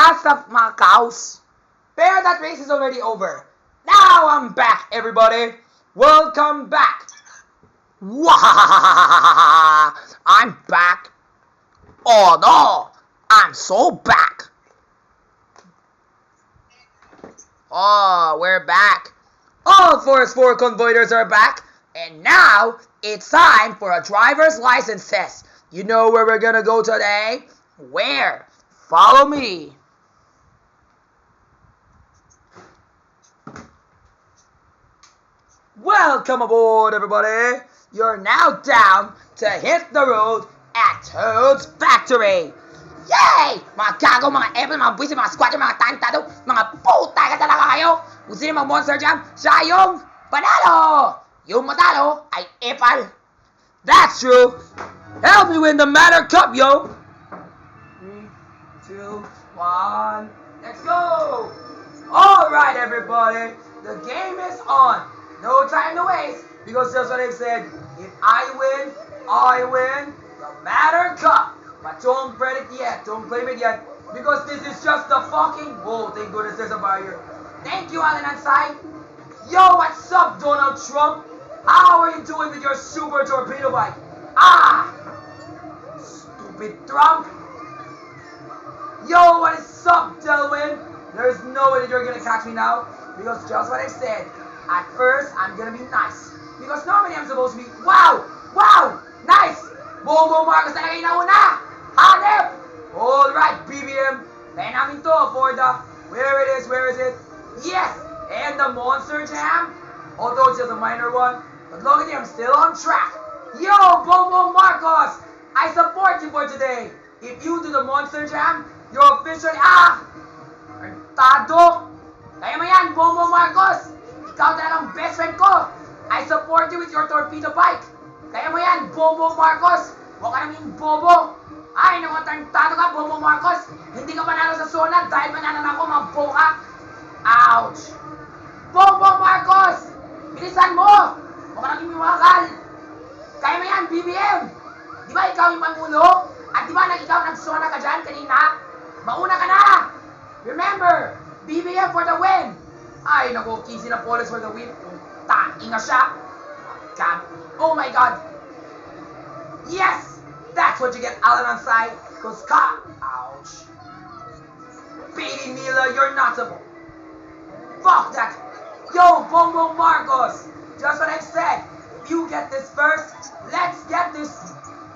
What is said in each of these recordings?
fast up mga cows. Pero that race is already over. Now I'm back, everybody. Welcome back. Wow, I'm back. Oh no, I'm so back. Oh, we're back. All Forest 4 convoyers are back. And now, it's time for a driver's license test. You know where we're gonna go today? Where? Follow me. Welcome aboard, everybody. You're now down to hit the road at Toad's Factory. Yay! Mga gago, mga apple, mga buwisit, mga squatter, mga tantado, mga puta ka talaga kayo. Kung sino mag Monster Jam, siya yung panalo. Yung matalo ay epal. That's true. Help me win the Matter Cup, yo. 3, 2, 1, let's go. Alright, everybody. The game is on. No time to waste. Because just what I said, if I win the Matter Cup. But don't predict yet, don't claim it yet, because this is just the fucking... Whoa, thank goodness there's a barrier. Thank you, Alan Ansai. Yo, what's up, Donald Trump? How are you doing with your super torpedo bike? Ah! Stupid Trump. Yo, what is up, Delwyn? There's no way that you're gonna catch me now, because just what I said, at first, I'm gonna be nice. Because normally I'm supposed to be... Wow! Wow! Nice! Bongo Marcos talaga yung nauna! Hanep! Alright, BBM. Kaya namin to for the... Where is it? Yes! And the Monster Jam. Although it's just a minor one. But look at me, I'm still on track. Yo, Bongo Marcos! I support you for today. If you do the Monster Jam, you're officially... Artado! Kaya mo yan, Bongo Marcos! Ikaw talagang best friend ko! I support you with your torpedo bike! Kaya mo yan, Bobo Marcos! Huwag ka namin bobo! Ay, naku, tarantado ka, Bobo Marcos! Hindi ka panalo sa zona dahil mananan ako, maboka! Ouch! Bobo Marcos! Bilisan mo! Huwag ka namin mimakal! Kaya mo yan, BBM! Di ba ikaw yung pangulo? At di ba ikaw nag-zona ka dyan kanina? Mauna ka na! Remember, BBM for the win! Ay, naku, Kizzy Napoles for the win. Tainga siya! God. Oh my god! Yes! That's what you get, Alan Ansai. Cause ouch. Baby Mila, you're not supposed. Fuck that! Yo, Bongo Marcos! Just what I said. If you get this first, let's get this.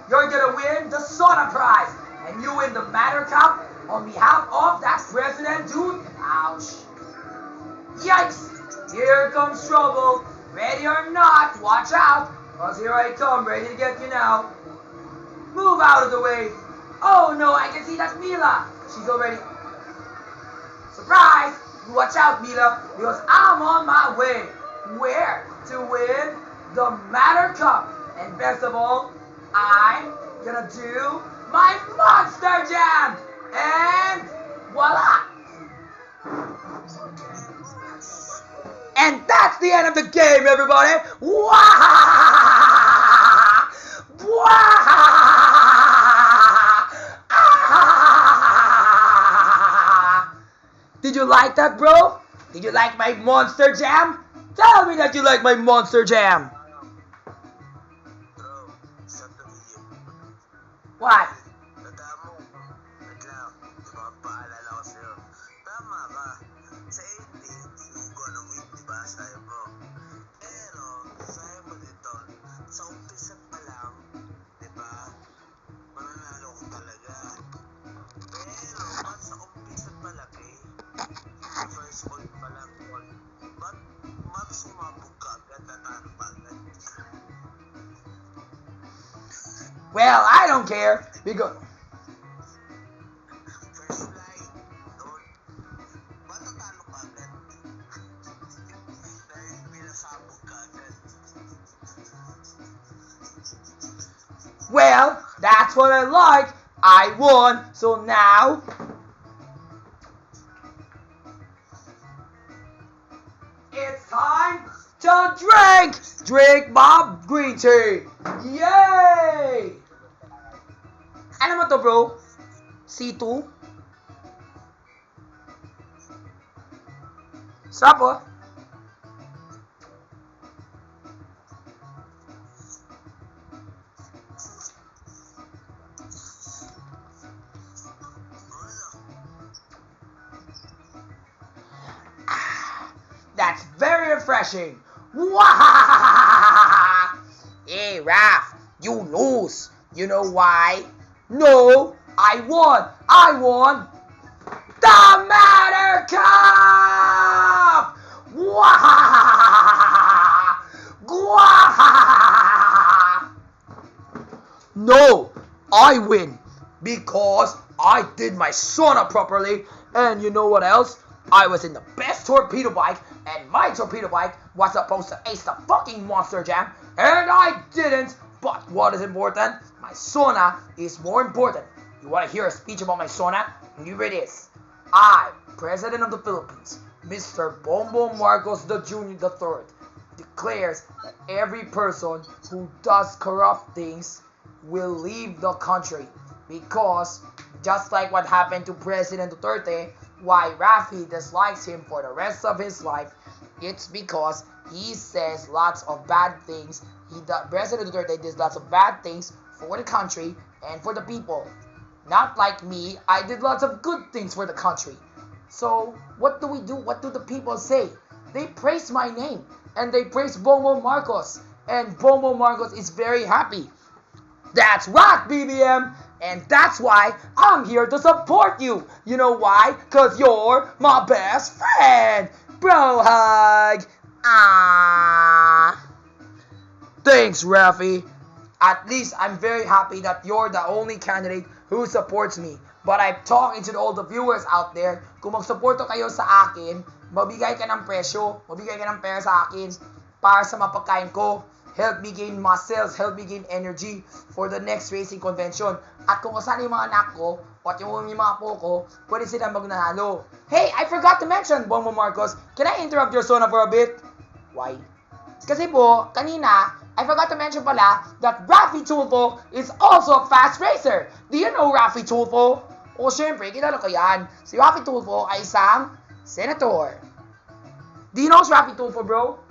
You're gonna win the Soda Prize. And you win the Matter Cup on behalf of that president dude. Ouch. Yikes! Here comes trouble. Ready or not, watch out. Cause here I come, ready to get you now. Move out of the way. Oh no, I can see that's Mila. She's already... Surprise! Watch out, Mila, because I'm on my way. Where? To win the Matter Cup. And best of all, I'm gonna do my Monster Jam. And voila! And that's the end of the game, everybody. Wah! Did you like that, bro? Did you like my Monster Jam? Tell me that you like my Monster Jam. What? Well, I don't care because well, that's what I like. I won, so now it's time to drink! Drink my green tea! Yay! Ano mo to, bro? C2? Sarap oh. That's very refreshing. Wow! Hey, Raph, you lose. You know why? No, I won. I won the Matter Cup! Wow! Wow! No, I win because I did my sauna properly, and you know what else? I was in the best torpedo bike, and my torpedo bike was supposed to ace the fucking Monster Jam, and I didn't. But what is important? My sauna is more important. You want to hear a speech about my sauna? Here it is. I, President of the Philippines, Mr. Bongbong Marcos the Jr. the Third, declares that every person who does corrupt things will leave the country because just like what happened to President Duterte, why Rafi dislikes him for the rest of his life, it's because he says lots of bad things. President Duterte does lots of bad things for the country and for the people. Not like me, I did lots of good things for the country. So what do we do? What do the people say? They praise my name and they praise Bongbong Marcos, and Bongbong Marcos is very happy. That's right, BBM, and that's why I'm here to support you. You know why? Cause you're my best friend. Bro hug. Ah. Thanks, Rafi. At least I'm very happy that you're the only candidate who supports me. But I'm talking to all the viewers out there, kung magsuporto kayo sa akin, mabigay ka ng presyo, mabigay ka ng pera sa akin para sa mapagkain ko. Help me gain muscles, help me gain energy for the next racing convention. At kung kasali yung mga anak ko, at yung mga apo ko, pwede sila magnanalo. Hey, I forgot to mention, Bongbong Marcos, can I interrupt your sauna for a bit? Why? Kasi po, kanina, I forgot to mention pala that Rafi Tulfo is also a fast racer. Do you know Rafi Tulfo? O syempre, kilala ko yan. Si Rafi Tulfo ay isang senator. Do you know si Rafi Tulfo, bro?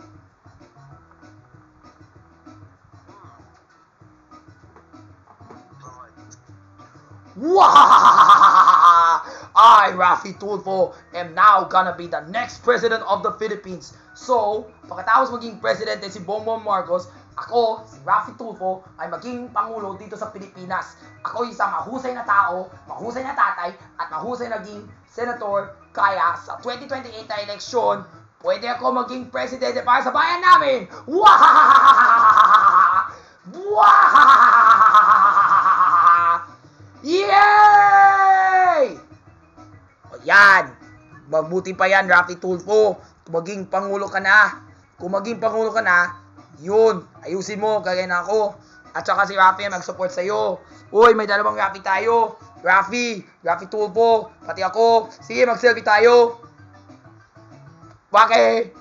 Wow! I, Rafi Tulfo, am now gonna be the next president of the Philippines. So, pagkatapos maging presidente si Bongbong Marcos, ako, si Rafi Tulfo, ay maging pangulo dito sa Pilipinas. Ako isang mahusay na tao, mahusay na tatay, at mahusay naging senator. Kaya sa 2028 na eleksyon, pwede ako maging presidente para sa bayan namin. Wow! Wow! Yay! O yan, mabuti pa yan, Rafi Tulfo. Kung maging pangulo ka na, yun, ayusin mo, kagaya na ako. At saka si Rafi mag-support sa'yo. Uy, may dalawang Rafi tayo. Rafi Tulfo, pati ako. Sige, mag-selfie tayo. Wake!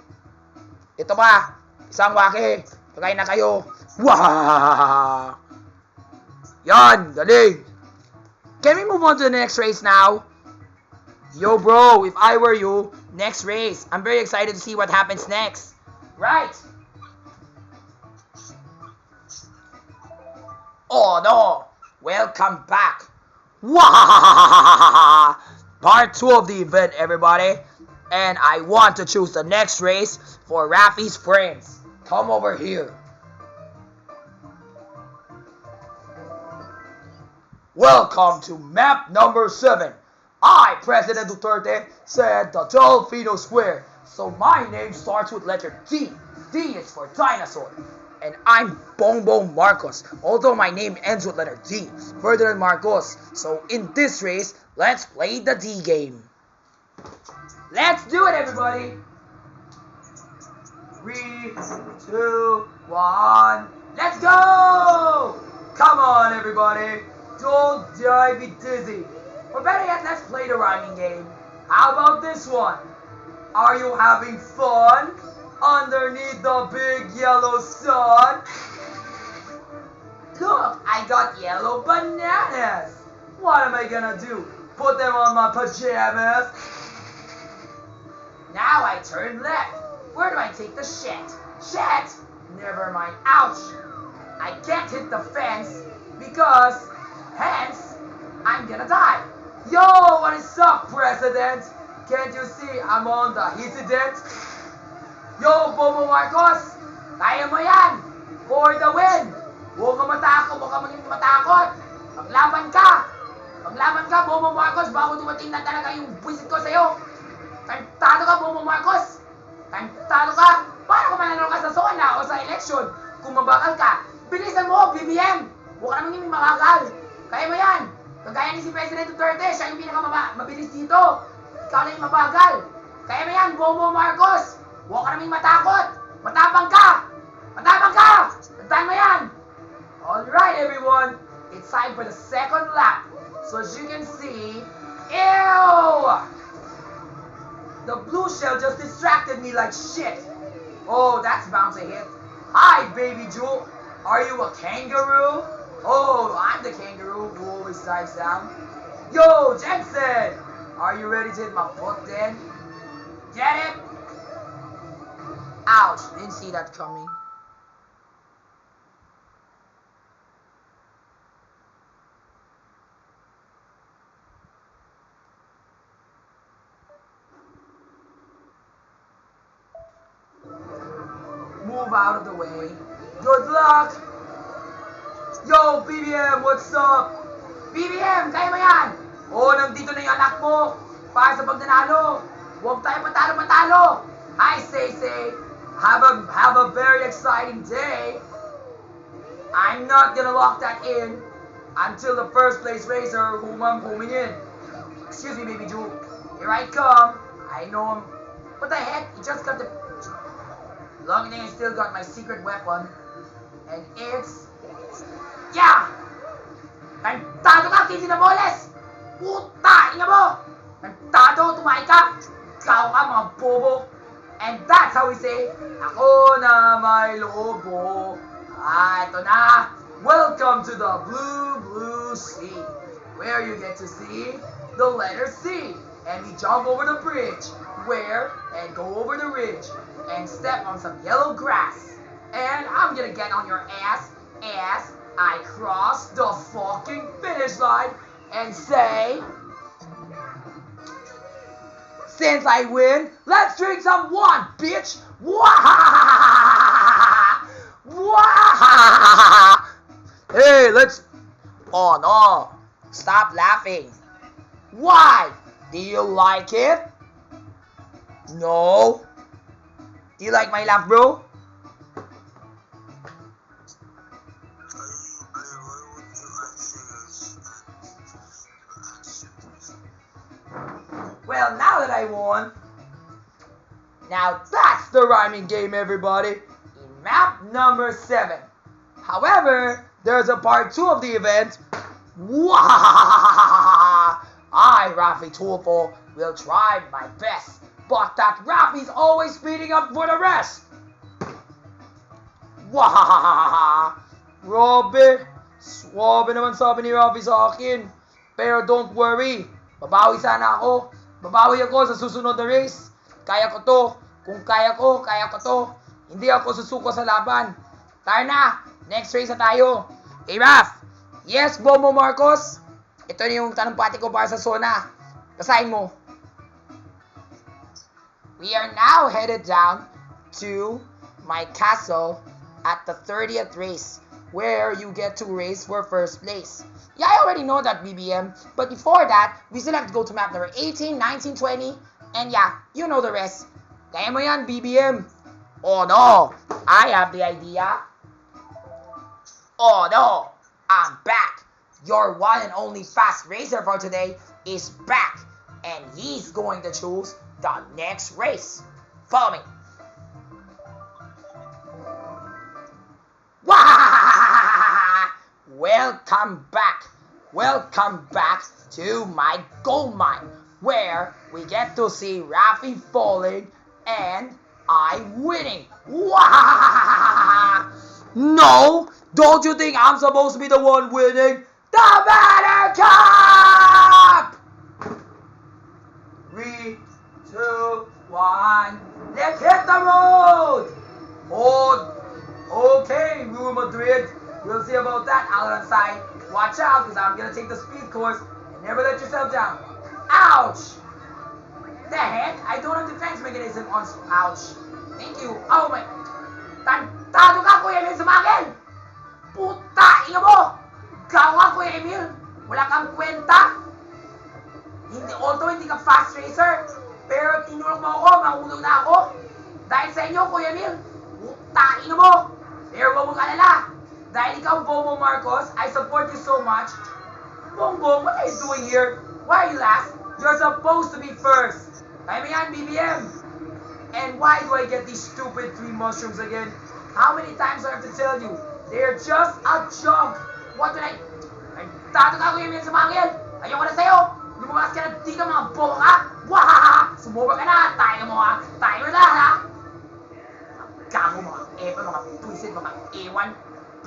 Ito pa, isang wake. Kagaya na kayo. Wow! Yan, galing. Can we move on to the next race now? Yo, bro, if I were you, next race. I'm very excited to see what happens next. Right. Oh, no. Welcome back. Wow! Part 2 of the event, everybody. And I want to choose the next race for Rafi's friends. Come over here. Welcome to map number 7. I, President Duterte, said the Delfino Square. So my name starts with letter D. D is for dinosaur. And I'm Bongbong Marcos, although my name ends with letter D, Ferdinand Marcos. So in this race, let's play the D game. Let's do it, everybody. 3, 2, 1, let's go! Come on, everybody. Don't be dizzy. Or better yet, let's play the rhyming game. How about this one? Are you having fun underneath the big yellow sun? Look, I got yellow bananas. What am I gonna do? Put them on my pajamas? Now I turn left. Where do I take the shit? Shit? Never mind. Ouch. I can't hit the fence because, hence, I'm gonna die. Yo, what is up, President? Can't you see I'm on the incident? Yo, Bobo Marcos, kaya mo yan. For the win. Huwag ka matakot, huwag ka maging matakot. Maglaban ka. Maglaban ka, Bobo Marcos, bago dumating na talaga yung visit ko sa'yo. Tantado ka, Bobo Marcos. Tantado ka. Paano ka mananalo ka sa SONA o sa election? Kung mabakal ka, bilisan mo, BBM. Huwag ka namang makagal. Kaya mo yan. Kagaya ni si President Duterte, siya yung pinakamabilis dito. Ikaw na yung mabagal. Kaya mo yan, Bobo Marcos. Huwag ka namang matakot. Matapang ka. Matapang ka. Tandaan mo yan. Alright, everyone. It's time for the second lap. So as you can see, ew! The blue shell just distracted me like shit. Oh, that's bound to hit. Hi, baby Jewel. Are you a kangaroo? Oh, I'm the kangaroo who always dives down. Yo, Jensen! Are you ready to hit my foot then? Get it? Ouch, didn't see that coming. Move out of the way. Good luck! Yo, BBM, what's up? BBM, kaya mo yan! Oh, nandito na yung anak mo para sa pagdanalo. Huwag tayo patalo-patalo. Hi, Say. Have a very exciting day. I'm not gonna lock that in until the first place racer whom I'm coming in. Excuse me, baby Jewel. Here I come. I know him. What the heck? He just got the... Long I still got my secret weapon. And it's... Yeah! Tantado ka, Casey Naboles! Puta! Inga mo! Tantado, tumahay ka! Ikaw ka, mga bobo! And that's how we say, ako na may lobo. Ito na. Welcome to the blue sea, where you get to see the letter C. And we jump over the bridge, and go over the ridge, and step on some yellow grass. And I'm gonna get on your ass as I cross the fucking finish line and say, since I win, let's drink some wine, bitch! Hey, let's... Oh no, stop laughing. Why? Do you like it? No? Do you like my laugh, bro? Well, now that I won, now that's the rhyming game, everybody, in map number 7. However, there's a part 2 of the event. I, Rafi Tulfo, will try my best, but that Rafi's always speeding up for the rest. Robby, swabe naman sabi ni Rafi sa akin. Pero don't worry, babawi sana ako. Babawi ako sa susunod na race. Kaya ko to. Kung kaya ko to. Hindi ako susuko sa laban. Tara na. Next race na tayo. Hey, Raf. Yes, Bobo Marcos. Ito na yung tanong pati ko para sa SONA. Basahin mo. We are now headed down to my castle at the 30th race, where you get to race for first place. Yeah, I already know that, BBM. But before that, we still have to go to map number 18, 19, 20. And yeah, you know the rest. Kaya mo yan, BBM. Oh no, I have the idea. Oh no, I'm back. Your one and only fast racer for today is back. And he's going to choose the next race. Follow me. Welcome back to my gold mine, where we get to see Rafi falling and I winning. No, don't you think I'm supposed to be the one winning? The Banner Cup! 3, 2, 1. Let's hit the road! Hold. Okay, Real Madrid. We'll see about that. Out on side. Watch out, because I'm going to take the speed course. And never let yourself down. Ouch! The heck? I don't have defense mechanism on... Ouch. Thank you. Oh my... Tantado ka, Kuya Emil, sa akin! Puta, ina mo! Gawa ka, Kuya Emil! Wala kang kwenta! Although hindi ka fast racer, pero tinulog mo ako, mahulog na ako. Dahil sa inyo, Kuya Emil, puta, ina mo! Pero huwag mong alala. Dahil ikaw, Bobo Marcos, I support you so much. Bongbong, what are you doing here? Why are you last? You're supposed to be first. Kaya mo yan, BBM. And why do I get these stupid 3 mushrooms again? How many times do I have to tell you? They're just a junk. What did I... Tato ka, Kuya Emil, sa mangil. Ayoko na sa'yo. Lumabas ka na dito, mga bobo ka. Wahaha! Sumuba ka na. Tayo mo ha. Tayo na ha. Gago, mga epa, mga pusit, mga ewan.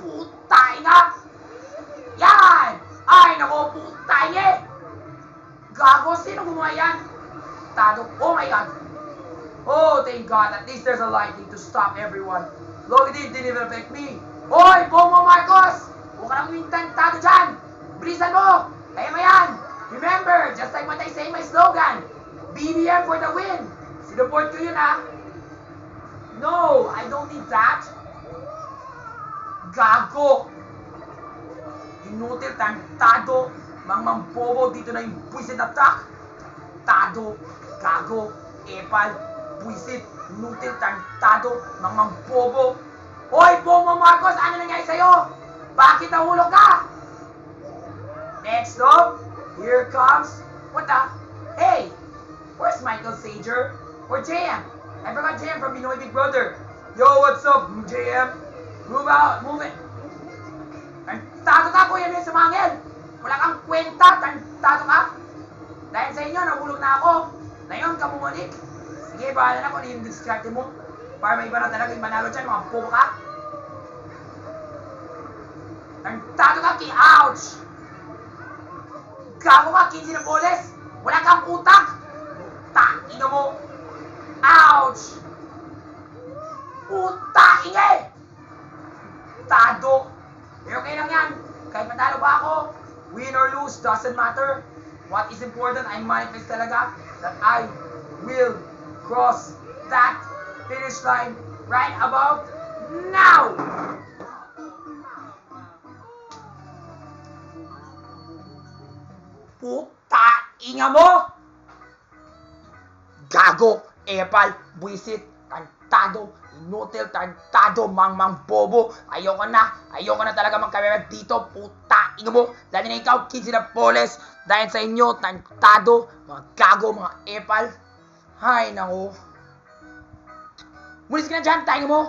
Putay nga! Yan! Ay, nako, putay nga! Gago, sino gumawa yan? Tado, oh my god! Oh, thank god, at least there's a lightning to stop everyone. Look at it, didn't even affect me. Hoy, Bobo Marcos! Huwag ka nang wintan, Tado dyan! Bilisan mo! Kaya mo yan! Remember, just like what I say in my slogan, BBM for the win! Sinuport ko yun ha! No, I don't need that. Gago! Inutil, tantado, mang bobo, dito na yung buwisit na truck. Tado, gago, epal, buwisit, inutil, tantado, mang bobo. Hoy, Bobo Marcos, ano nangyari sa'yo? Bakit nahulog ka? Next up, here comes, what the? Hey, where's Michael Sager? Or JM? I forgot JM from Pinoy Big Brother. Yo, what's up, JM? Move out, move it. Tantado ka, Kuya Emil, sa mangil. Wala kang kwenta, tantado ka. Dahil sa inyo, nahulog na ako. Ngayon, kamumunik. Sige, bahala na kung ano yung diskarte mo. Para may iba na talaga yung manalo dyan, mga bobo ka. Tantado ka, ouch! Gago ka, 15 na boles. Wala kang utak. Ino mo. Ouch! Puta, ingay! Tado. Pero okay lang yan. Kahit matalo ba ako, win or lose, doesn't matter. What is important, I manifest talaga that I will cross that finish line right about now! Puta, inga mo! Gago, epal, buwisit, tantado, inutil, tantado, mang bobo. Ayoko na talaga magkamera dito, puta, inga mo. Lalo na ikaw, kids na poles, dahil sa inyo, tantado, mga gago, mga epal. Hay, naku. Mulis ka na dyan, tayo mo.